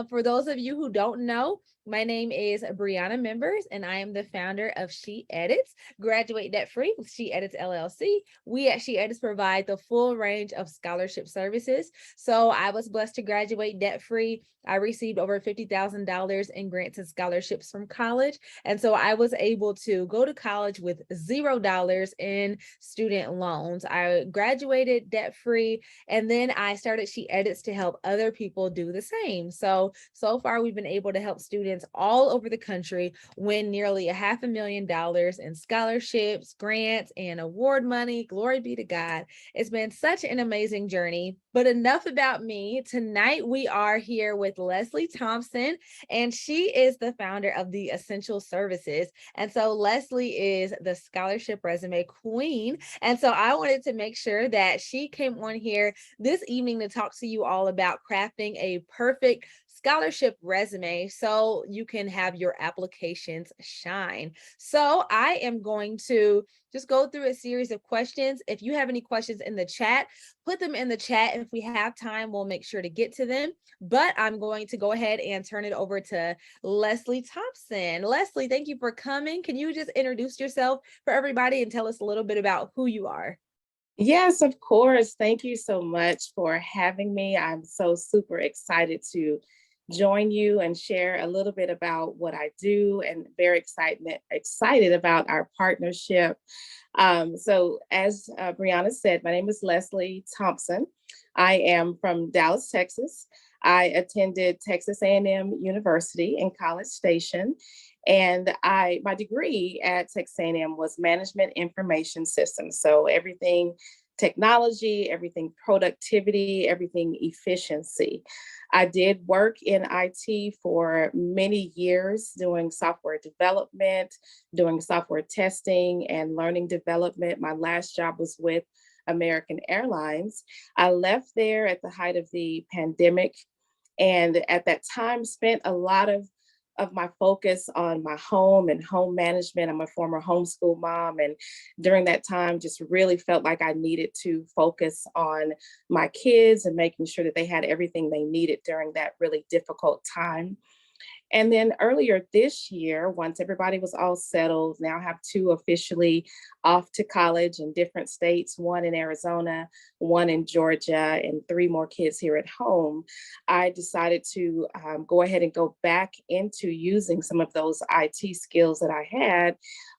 For those of you who don't know, my name is Brianna Members, and I am the founder of SheEdits, Graduate Debt Free with SheEdits LLC. We at SheEdits provide the full range of scholarship services. So I was blessed to graduate debt free. I received over $50,000 in grants and scholarships from college. And so I was able to go to college with $0 in student loans. I graduated debt free, and then I started SheEdits to help other people do the same. So far, we've been able to help students all over the country win nearly $500,000 in scholarships, grants, and award money. Glory be to God. It's been such an amazing journey. But enough about me. Tonight, we are here with Leslie Thompson, and she is the founder of the Essential Services. And so Leslie is the scholarship resume queen. And so I wanted to make sure that she came on here this evening to talk to you all about crafting a perfect scholarship resume so you can have your applications shine. So I am going to just go through a series of questions. If you have any questions in the chat, put them in the chat. If we have time, we'll make sure to get to them. But I'm going to go ahead and turn it over to Leslie Thompson. Leslie, thank you for coming. Can you just introduce yourself for everybody and tell us a little bit about who you are? Yes, of course. Thank you so much for having me. I'm so super excited to join you and share a little bit about what I do, and very excited about our partnership. So as Brianna said, my name is Leslie Thompson. I am from Dallas, Texas. I attended Texas A&M University in College Station, and my degree at Texas A&M was management information systems. So everything technology, everything productivity, everything efficiency. I did work in IT for many years doing software development, doing software testing and learning development. My last job was with American Airlines. I left there at the height of the pandemic, and at that time spent a lot of my focus on my home and home management. I'm a former homeschool mom, and during that time just really felt like I needed to focus on my kids and making sure that they had everything they needed during that really difficult time. And then earlier this year, once everybody was all settled, now have two officially off to college in different states, one in Arizona, one in Georgia, and three more kids here at home. I decided to go ahead and go back into using some of those IT skills that I had,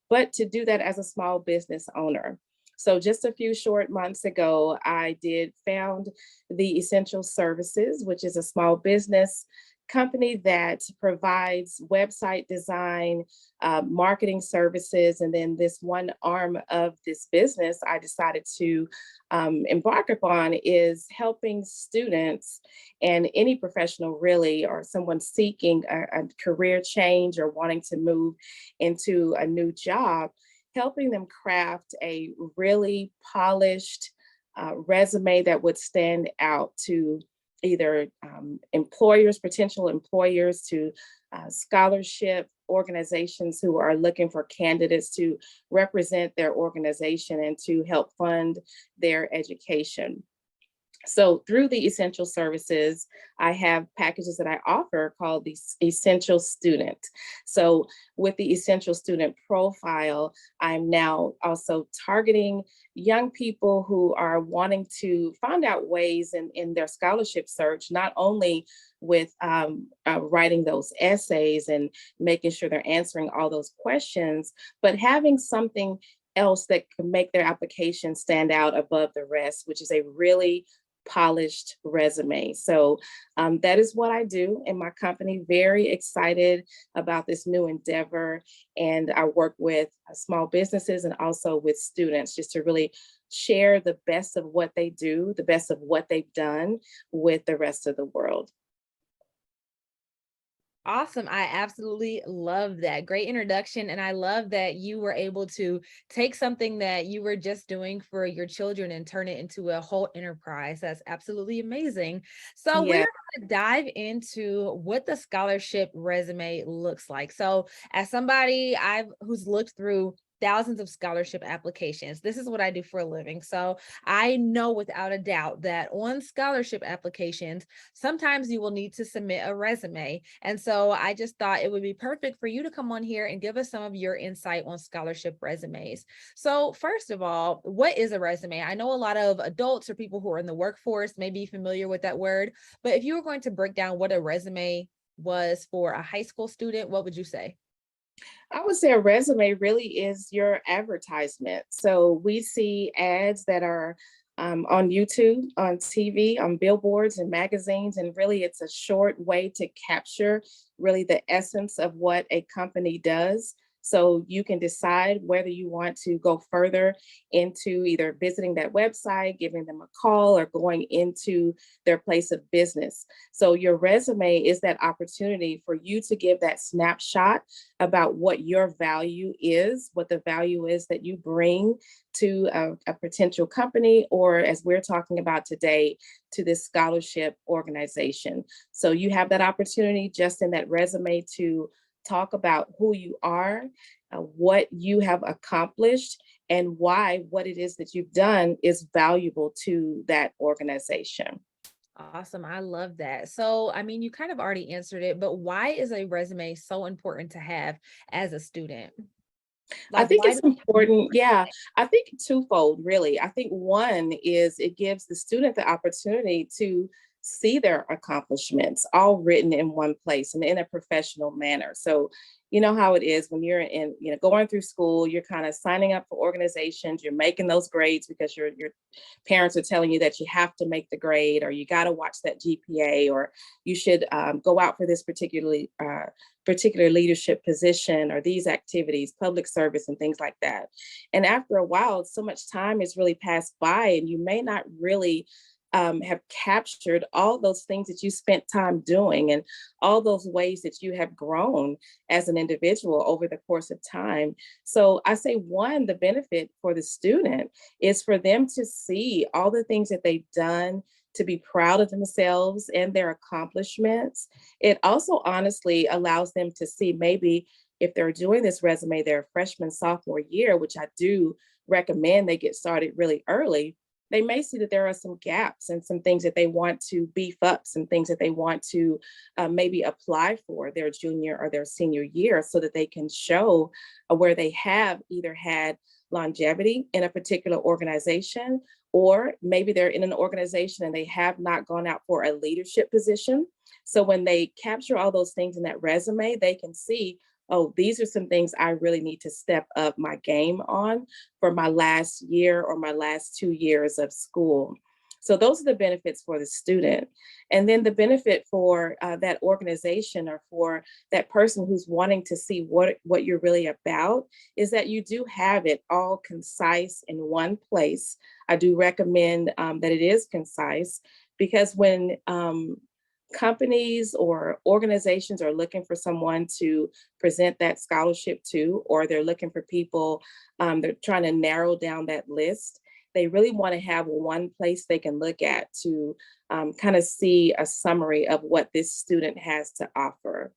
but to do that as a small business owner. So just a few short months ago, I did found the Essential Services, which is a small business company that provides website design, marketing services, and then this one arm of this business I decided to embark upon is helping students and any professional really, or someone seeking a career change or wanting to move into a new job, helping them craft a really polished resume that would stand out to either employers, potential employers, to scholarship organizations who are looking for candidates to represent their organization and to help fund their education. So through the Essential Services, I have packages that I offer called the Essential Student. So with the Essential Student profile, I'm now also targeting young people who are wanting to find out ways in their scholarship search, not only with writing those essays and making sure they're answering all those questions, but having something else that can make their application stand out above the rest, which is a really polished resume. So that is what I do in my company. Very excited about this new endeavor. And I work with small businesses and also with students just to really share the best of what they do, the best of what they've done with the rest of the world. Awesome. I absolutely love that. Great introduction. And I love that you were able to take something that you were just doing for your children and turn it into a whole enterprise. That's absolutely amazing. So we're Yeah. going to dive into what the scholarship resume looks like. So as somebody who's looked through thousands of scholarship applications. This is what I do for a living. So I know without a doubt that on scholarship applications, sometimes you will need to submit a resume. And so I just thought it would be perfect for you to come on here and give us some of your insight on scholarship resumes. So first of all, what is a resume? I know a lot of adults or people who are in the workforce may be familiar with that word, but if you were going to break down what a resume was for a high school student, what would you say? I would say a resume really is your advertisement. So we see ads that are on YouTube, on TV, on billboards and magazines, and really it's a short way to capture really the essence of what a company does. So you can decide whether you want to go further into either visiting that website, giving them a call, or going into their place of business. So your resume is that opportunity for you to give that snapshot about what your value is, what the value is that you bring to a potential company, or as we're talking about today, to this scholarship organization. So you have that opportunity just in that resume to talk about who you are, what you have accomplished, and why what it is that you've done is valuable to that organization. Awesome. I love that. So, I mean, you kind of already answered it, but why is a resume so important to have as a student? I Like, think why it's do important. Yeah, I think twofold, really. I think one is it gives the student the opportunity to see their accomplishments all written in one place and in a professional manner. So, you know how it is when you're in, going through school, you're kind of signing up for organizations, you're making those grades because your parents are telling you that you have to make the grade, or you got to watch that GPA, or you should go out for this particular leadership position, or these activities, public service and things like that. And after a while, so much time has really passed by and you may not really have captured all those things that you spent time doing, and all those ways that you have grown as an individual over the course of time. So I say, one, the benefit for the student is for them to see all the things that they've done, to be proud of themselves and their accomplishments. It also honestly allows them to see, maybe if they're doing this resume their freshman, sophomore year, which I do recommend they get started really early. They may see that there are some gaps and some things that they want to beef up, some things that they want to maybe apply for their junior or their senior year, so that they can show where they have either had longevity in a particular organization, or maybe they're in an organization and they have not gone out for a leadership position. So when they capture all those things in that resume, they can see, oh, these are some things I really need to step up my game on for my last year or my last 2 years of school. So those are the benefits for the student. And then the benefit for that organization, or for that person who's wanting to see what you're really about, is that you do have it all concise in one place. I do recommend that it is concise, because when companies or organizations are looking for someone to present that scholarship to, or they're looking for people, they're trying to narrow down that list. They really want to have one place they can look at to kind of see a summary of what this student has to offer.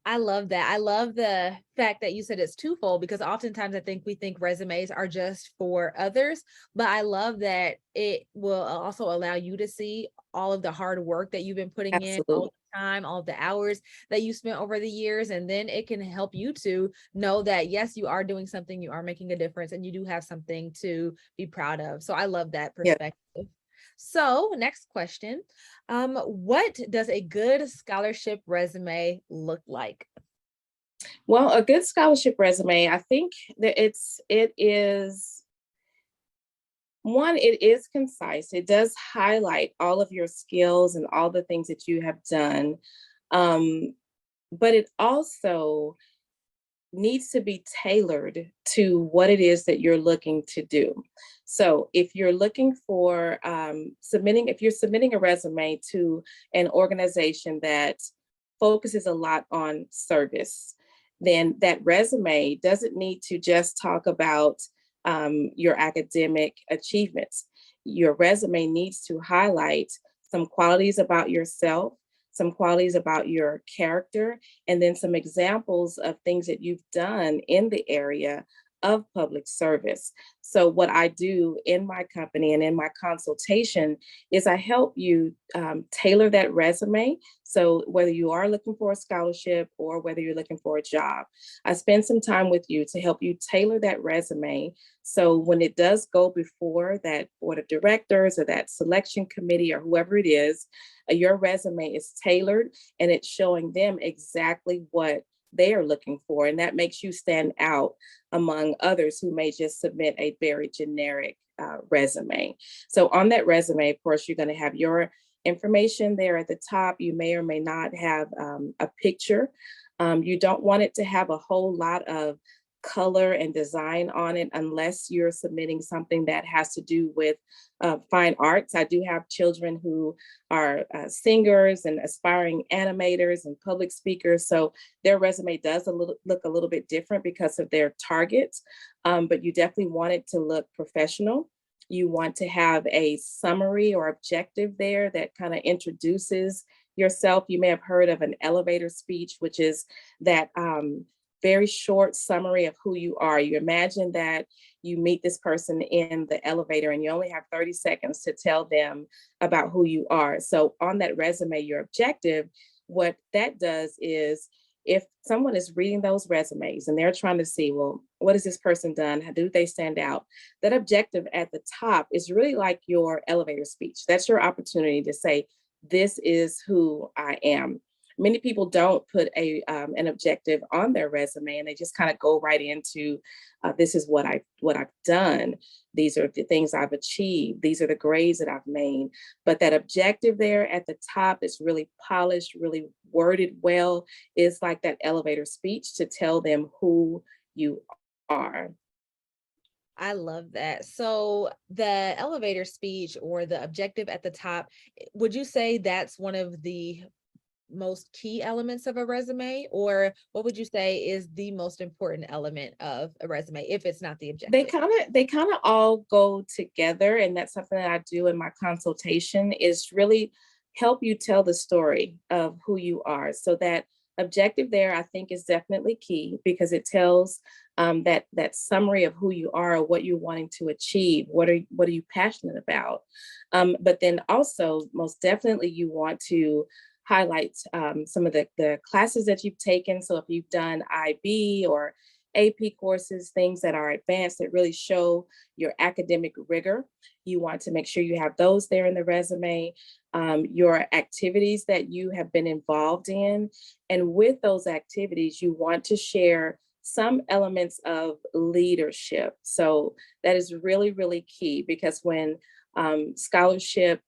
I love that. I love the fact that you said it's twofold, because oftentimes I think we think resumes are just for others, but I love that it will also allow you to see all of the hard work that you've been putting in, all Absolutely. the time, all the hours that you spent over the years. And then it can help you to know that, yes, you are doing something, you are making a difference, and you do have something to be proud of. So I love that Yeah. perspective. So, next question. What does a good scholarship resume look like? Well, a good scholarship resume, I think that it is one, it is concise. It does highlight all of your skills and all the things that you have done. Um, but it also needs to be tailored to what it is that you're looking to do. So if you're looking for if you're submitting a resume to an organization that focuses a lot on service, then that resume doesn't need to just talk about your academic achievements. Your resume needs to highlight some qualities about yourself, some qualities about your character, and then some examples of things that you've done in the area of public service. So, what I do in my company and in my consultation is I help you tailor that resume. So, whether you are looking for a scholarship or whether you're looking for a job, I spend some time with you to help you tailor that resume. So, when it does go before that board of directors or that selection committee or whoever it is, your resume is tailored and it's showing them exactly what they are looking for. And that makes you stand out among others who may just submit a very generic resume. So on that resume, of course, you're going to have your information there at the top. You may or may not have a picture. You don't want it to have a whole lot of color and design on it unless you're submitting something that has to do with fine arts. I do have children who are singers and aspiring animators and public speakers. So their resume does look a little bit different because of their targets, but you definitely want it to look professional. You want to have a summary or objective there that kind of introduces yourself. You may have heard of an elevator speech, which is that very short summary of who you are. You imagine that you meet this person in the elevator and you only have 30 seconds to tell them about who you are. So on that resume, your objective, what that does is if someone is reading those resumes and they're trying to see, well, what has this person done? How do they stand out? That objective at the top is really like your elevator speech. That's your opportunity to say, this is who I am. Many people don't put an objective on their resume and they just kind of go right into this is what I've done. These are the things I've achieved. These are the grades that I've made. But that objective there at the top is really polished, really worded well. It's like that elevator speech to tell them who you are. I love that. So the elevator speech or the objective at the top, would you say that's one of the most key elements of a resume, or what would you say is the most important element of a resume if it's not the They objective? kind of all go together, and that's something that I do in my consultation is really help you tell the story of who you are. So that objective there, I think, is definitely key because it tells that summary of who you are, what you're wanting to achieve, what are you passionate about. But then also, most definitely, you want to highlight some of the classes that you've taken. So if you've done IB or AP courses, things that are advanced that really show your academic rigor. You want to make sure you have those there in the resume, your activities that you have been involved in. And with those activities, you want to share some elements of leadership. So that is really, really key because when scholarship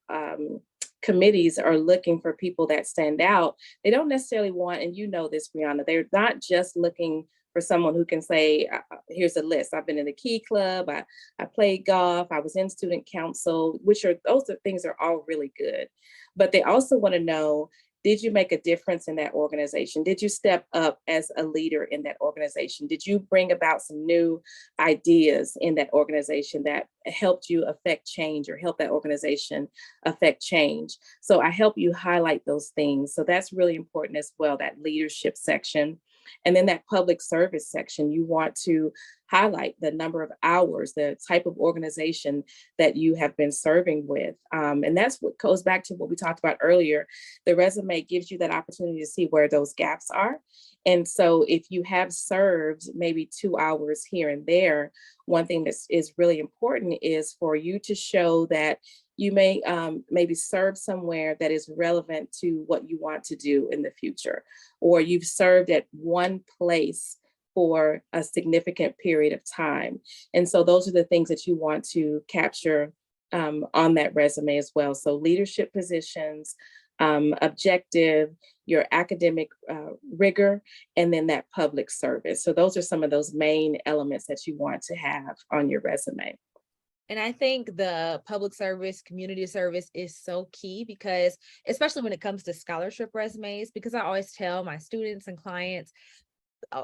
committees are looking for people that stand out, they don't necessarily want, and you know this, Brianna, they're not just looking for someone who can say, here's a list. I've been in the Key Club, I played golf, I was in student council, those are things are all really good. But they also want to know, did you make a difference in that organization? Did you step up as a leader in that organization? Did you bring about some new ideas in that organization that helped you affect change or help that organization affect change? So I help you highlight those things. So that's really important as well, that leadership section. And then that public service section, you want to highlight the number of hours, the type of organization that you have been serving with. And that's what goes back to what we talked about earlier. The resume gives you that opportunity to see where those gaps are. And so if you have served maybe 2 hours here and there, one thing that is really important is for you to show that you may maybe serve somewhere that is relevant to what you want to do in the future, or you've served at one place for a significant period of time. And so those are the things that you want to capture on that resume as well. So leadership positions, objective, your academic rigor, and then that public service. So those are some of those main elements that you want to have on your resume. And I think the public service, community service is so key because, especially when it comes to scholarship resumes, because I always tell my students and clients,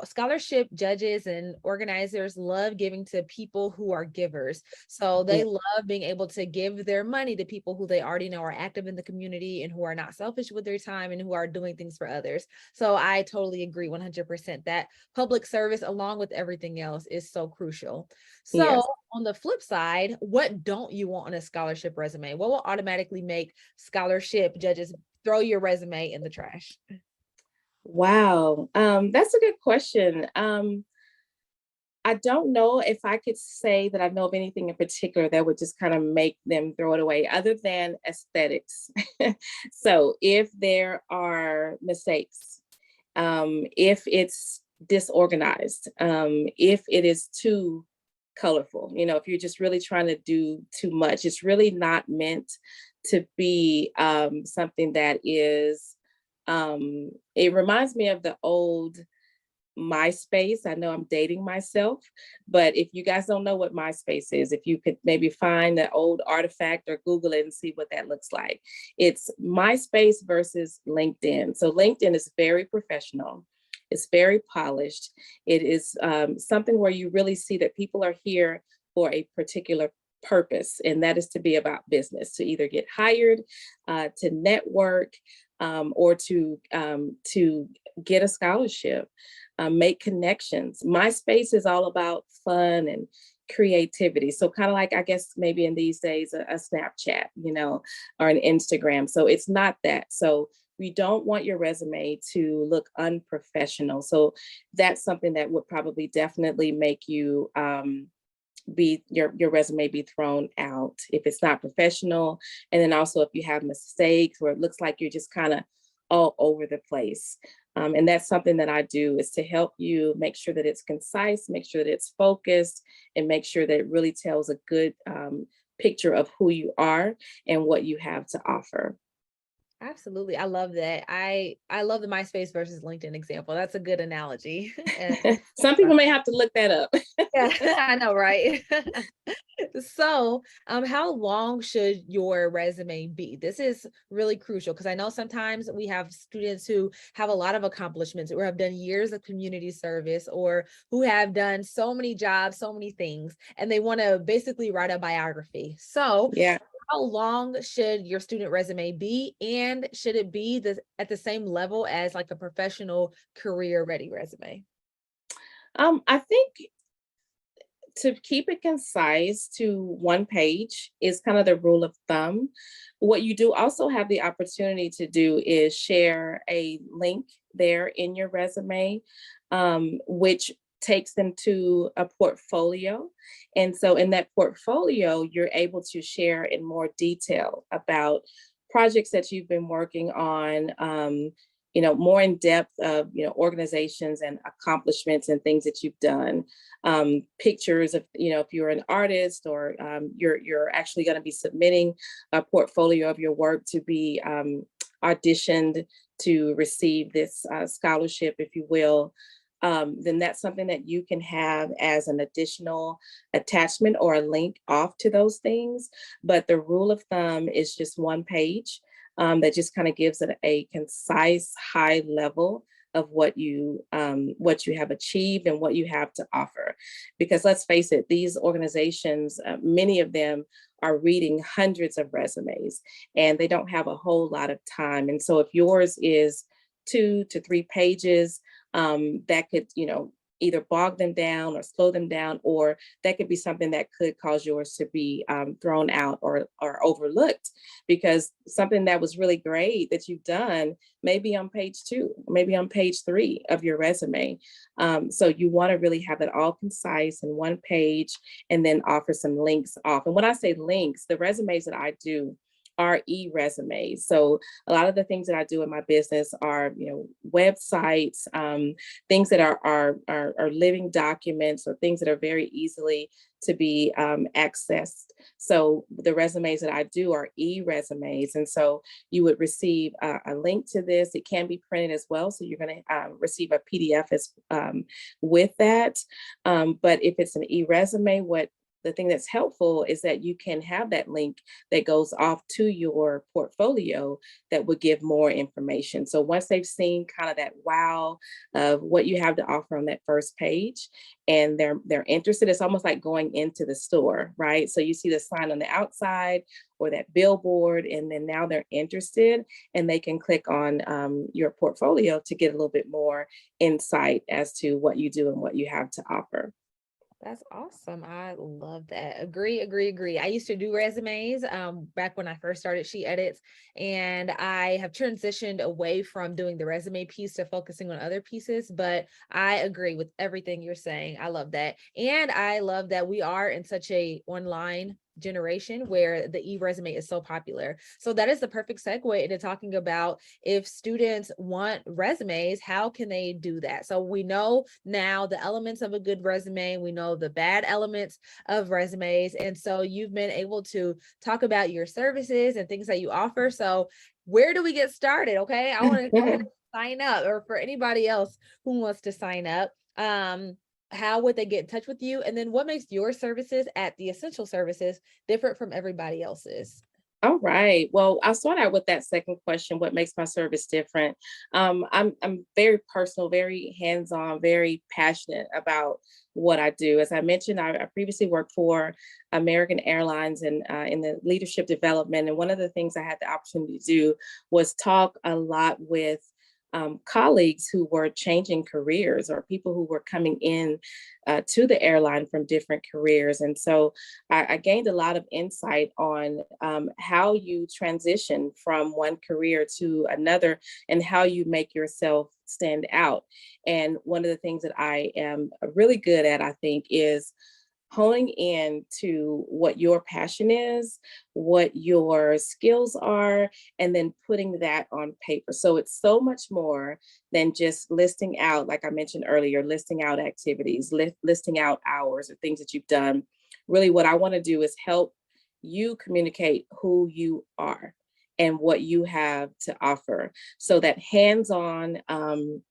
scholarship judges and organizers love giving to people who are givers. So they Yeah. love being able to give their money to people who they already know are active in the community and who are not selfish with their time and who are doing things for others. So I totally agree 100% that public service, along with everything else, is so crucial. So Yes. on the flip side, what don't you want on a scholarship resume? What will automatically make scholarship judges throw your resume in the trash? Wow. That's a good question. I don't know if I could say that I know of anything in particular that would just kind of make them throw it away, other than aesthetics. So if there are mistakes, if it's disorganized, if it is too colorful, if you're just really trying to do too much, it's really not meant to be something that is, it reminds me of the old MySpace. I know I'm dating myself, but if you guys don't know what MySpace is, if you could maybe find the old artifact or Google it and see what that looks like. It's MySpace versus LinkedIn. So LinkedIn is very professional. It's very polished. It is something where you really see that people are here for a particular purpose, and that is to be about business, to either get hired, to network, or to get a scholarship, make connections. MySpace is all about fun and creativity. So kind of like, I guess maybe in these days, a Snapchat, or an Instagram. So it's not that. So we don't want your resume to look unprofessional. So that's something that would probably definitely make you be your resume be thrown out if it's not professional. And then also if you have mistakes where it looks like you're just kind of all over the place. And that's something that I do, is to help you make sure that it's concise, make sure that it's focused, and make sure that it really tells a good picture of who you are and what you have to offer. Absolutely. I love that. I love the MySpace versus LinkedIn example. That's a good analogy. And Some people may have to look that up. yeah, I know, right? So, how long should your resume be? This is really crucial because I know sometimes we have students who have a lot of accomplishments or have done years of community service or who have done so many jobs, so many things, and they want to basically write a biography. So, Yeah. how long should your student resume be? And should it be at the same level as like a professional career ready resume? I think to keep it concise to one page is kind of the rule of thumb. What you do also have the opportunity to do is share a link there in your resume, which takes them to a portfolio. And so in that portfolio, you're able to share in more detail about projects that you've been working on, more in depth of, organizations and accomplishments and things that you've done, pictures of, if you're an artist or you're actually going to be submitting a portfolio of your work to be auditioned to receive this scholarship, if you will. Then that's something that you can have as an additional attachment or a link off to those things. But the rule of thumb is just one page, that just kind of gives it a concise, high level of what you have achieved and what you have to offer. Because let's face it, these organizations, many of them are reading hundreds of resumes, and they don't have a whole lot of time. And so if yours is 2 to 3 pages, that could, either bog them down or slow them down, or that could be something that could cause yours to be thrown out or overlooked, because something that was really great that you've done maybe on page 2, maybe on page 3 of your resume. So you want to really have it all concise in one page, and then offer some links off. And when I say links, the resumes that I do are e-resumes. So a lot of the things that I do in my business are, websites, things that are living documents, or things that are very easily to be accessed. So the resumes that I do are e-resumes. And so you would receive a link to this. It can be printed as well. So you're going to receive a PDF with that. But if it's an e-resume, what the thing that's helpful is that you can have that link that goes off to your portfolio that would give more information. So once they've seen kind of that wow of what you have to offer on that first page, and they're interested, it's almost like going into the store, right? So you see the sign on the outside or that billboard, and then now they're interested, and they can click on your portfolio to get a little bit more insight as to what you do and what you have to offer. That's awesome. I love that. Agree, agree, agree. I used to do resumes back when I first started SheEdits, and I have transitioned away from doing the resume piece to focusing on other pieces. But I agree with everything you're saying. I love that. And I love that we are in such a online generation where the e-resume is so popular. So that is the perfect segue into talking about if students want resumes, how can they do that? So we know now the elements of a good resume, we know the bad elements of resumes. And so you've been able to talk about your services and things that you offer. So where do we get started? Okay. I want to sign up, or for anybody else who wants to sign up. How would they get in touch with you? And then what makes your services at the Essential Services different from everybody else's? All right. Well, I'll start out with that second question. What makes my service different? I'm very personal, very hands-on, very passionate about what I do. As I mentioned, I previously worked for American Airlines and in the leadership development. And one of the things I had the opportunity to do was talk a lot with colleagues who were changing careers, or people who were coming in to the airline from different careers. And so I gained a lot of insight on how you transition from one career to another, and how you make yourself stand out. And one of the things that I am really good at, I think, is honing in to what your passion is, what your skills are, and then putting that on paper. So it's so much more than just listing out, like I mentioned earlier, listing out activities, listing out hours or things that you've done. Really, what I want to do is help you communicate who you are and what you have to offer. So that hands-on um,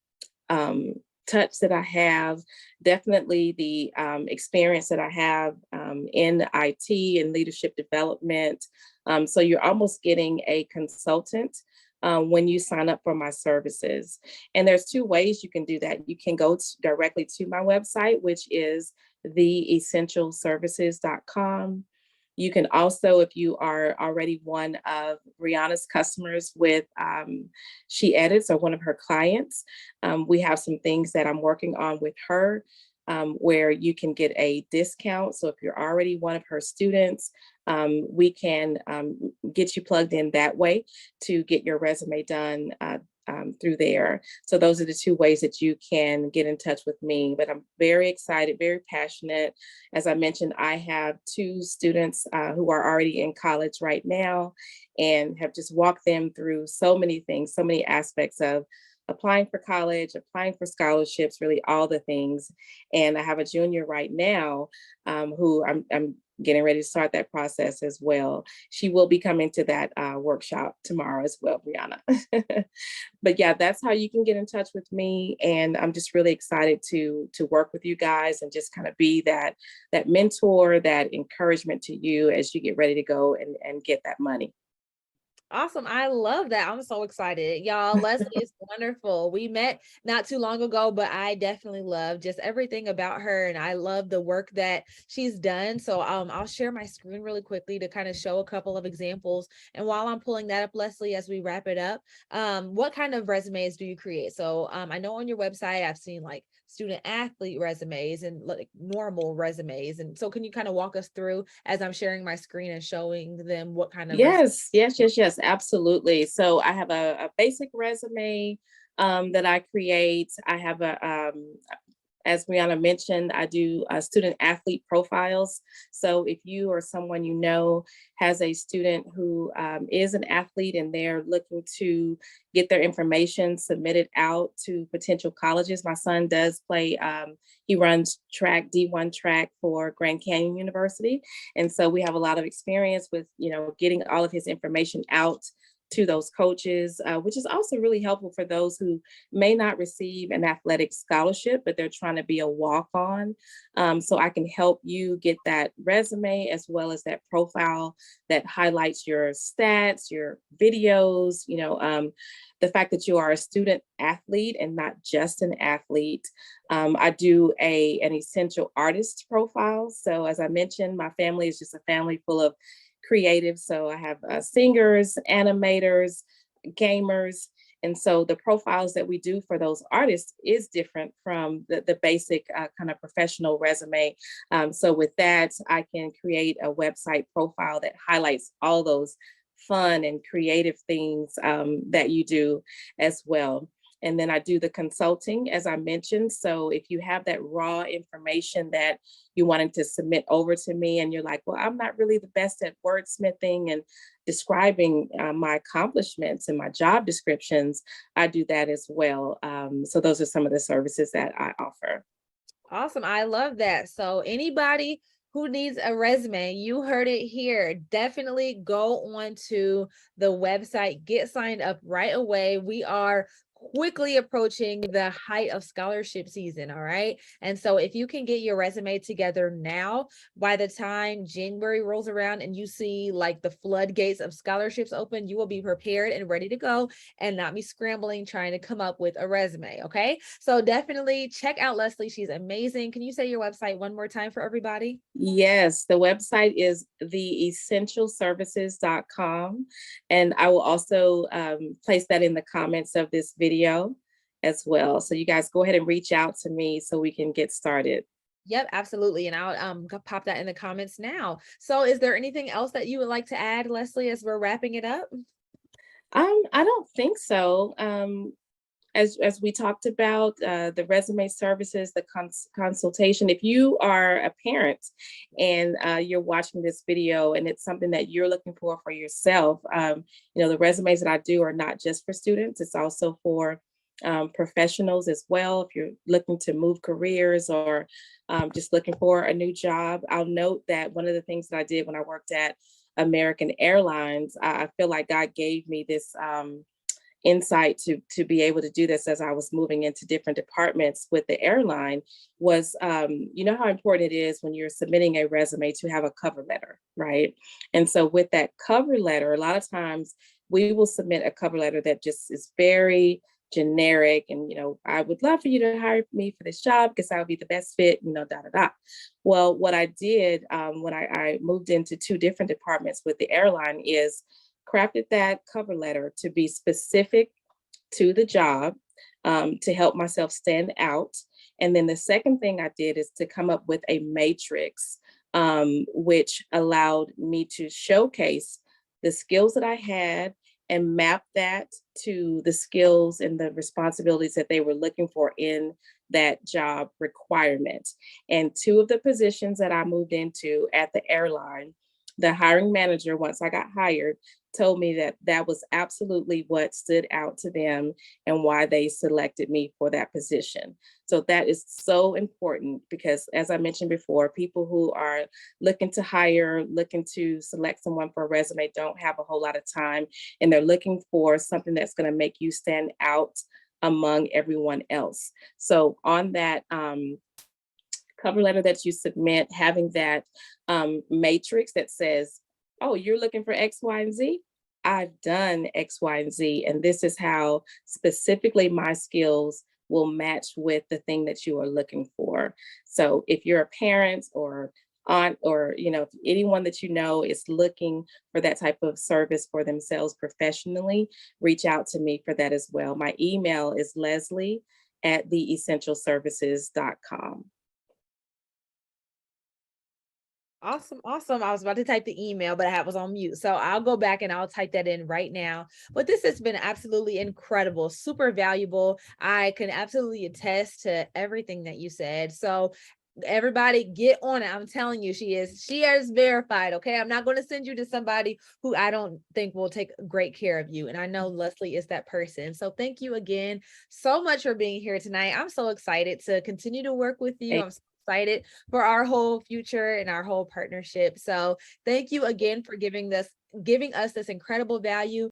touch that I have, definitely the experience that I have in IT and leadership development. So you're almost getting a consultant when you sign up for my services. And there's two ways you can do that. You can go directly to my website, which is theessentialservices.com. You can also, if you are already one of Brianna's customers with SheEdits, or one of her clients, we have some things that I'm working on with her, where you can get a discount. So if you're already one of her students, we can get you plugged in that way to get your resume done through there. So those are the two ways that you can get in touch with me. But I'm very excited, very passionate. As I mentioned, I have two students who are already in college right now, and have just walked them through so many things, so many aspects of applying for college, applying for scholarships, really all the things. And I have a junior right now who I'm getting ready to start that process as well. She will be coming to that workshop tomorrow as well, Brianna. But yeah, that's how you can get in touch with me. And I'm just really excited to work with you guys and just kind of be that mentor, that encouragement to you as you get ready to go and get that money. Awesome. I love that. I'm so excited. Y'all, Leslie is wonderful. We met not too long ago, but I definitely love just everything about her, and I love the work that she's done. So I'll share my screen really quickly to kind of show a couple of examples. And while I'm pulling that up, Leslie, as we wrap it up, what kind of resumes do you create? So I know on your website I've seen like student athlete resumes and like normal resumes. And so can you kind of walk us through as I'm sharing my screen and showing them what kind of resume? Yes, absolutely. So I have a basic resume that I create. I have as Brianna mentioned, I do student athlete profiles. So if you or someone you know has a student who is an athlete and they're looking to get their information submitted out to potential colleges, my son does play, he runs track, D1 track for Grand Canyon University. And so we have a lot of experience with, getting all of his information out to those coaches, which is also really helpful for those who may not receive an athletic scholarship, but they're trying to be a walk on. So I can help you get that resume as well as that profile that highlights your stats, your videos, the fact that you are a student athlete and not just an athlete. I do an essential artist profile. So as I mentioned, my family is just a family full of creatives. So I have singers, animators, gamers. And so the profiles that we do for those artists is different from the basic kind of professional resume. So with that, I can create a website profile that highlights all those fun and creative things that you do as well. And then I do the consulting, as I mentioned. So if you have that raw information that you wanted to submit over to me, and you're like, well, I'm not really the best at wordsmithing and describing my accomplishments and my job descriptions, I do that as well. So those are some of the services that I offer. Awesome. I love that. So anybody who needs a resume, you heard it here. Definitely go on to the website, get signed up right away. We are quickly approaching the height of scholarship season. All right. And so if you can get your resume together now, by the time January rolls around and you see like the floodgates of scholarships open, you will be prepared and ready to go and not be scrambling trying to come up with a resume. Okay. So definitely check out Leslie. She's amazing. Can you say your website one more time for everybody? Yes, the website is theessentialservices.com. And I will also place that in the comments of this video as well. So you guys go ahead and reach out to me so we can get started. Yep, absolutely. And I'll pop that in the comments now. So is there anything else that you would like to add, Leslie, as we're wrapping it up? I don't think so. As we talked about, the resume services, the consultation. If you are a parent and you're watching this video and it's something that you're looking for yourself, the resumes that I do are not just for students; it's also for professionals as well. If you're looking to move careers or just looking for a new job, I'll note that one of the things that I did when I worked at American Airlines, I feel like God gave me this. Insight to be able to do this as I was moving into different departments with the airline was, how important it is when you're submitting a resume to have a cover letter, right? And so with that cover letter, a lot of times we will submit a cover letter that just is very generic and I would love for you to hire me for this job because I would be the best fit, da da da. Well, what I did when I moved into two different departments with the airline is crafted that cover letter to be specific to the job, to help myself stand out. And then the second thing I did is to come up with a matrix, which allowed me to showcase the skills that I had and map that to the skills and the responsibilities that they were looking for in that job requirement. And two of the positions that I moved into at the airline, the hiring manager, once I got hired, told me that that was absolutely what stood out to them and why they selected me for that position. So that is so important because, as I mentioned before, people who are looking to hire, looking to select someone for a resume don't have a whole lot of time, and they're looking for something that's going to make you stand out among everyone else. So on that cover letter that you submit, having that matrix that says, oh, you're looking for X, Y, and Z. I've done X, Y, and Z, and this is how specifically my skills will match with the thing that you are looking for. So if you're a parent or aunt or if anyone that you know is looking for that type of service for themselves professionally, reach out to me for that as well. My email is leslie@theessentialservices.com. Awesome. Awesome. I was about to type the email, but I was on mute. So I'll go back and I'll type that in right now. But this has been absolutely incredible, super valuable. I can absolutely attest to everything that you said. So everybody get on it. I'm telling you, she is verified. Okay. I'm not going to send you to somebody who I don't think will take great care of you. And I know Leslie is that person. So thank you again so much for being here tonight. I'm so excited to continue to work with you. I'm so excited for our whole future and our whole partnership. So thank you again for giving us this incredible value.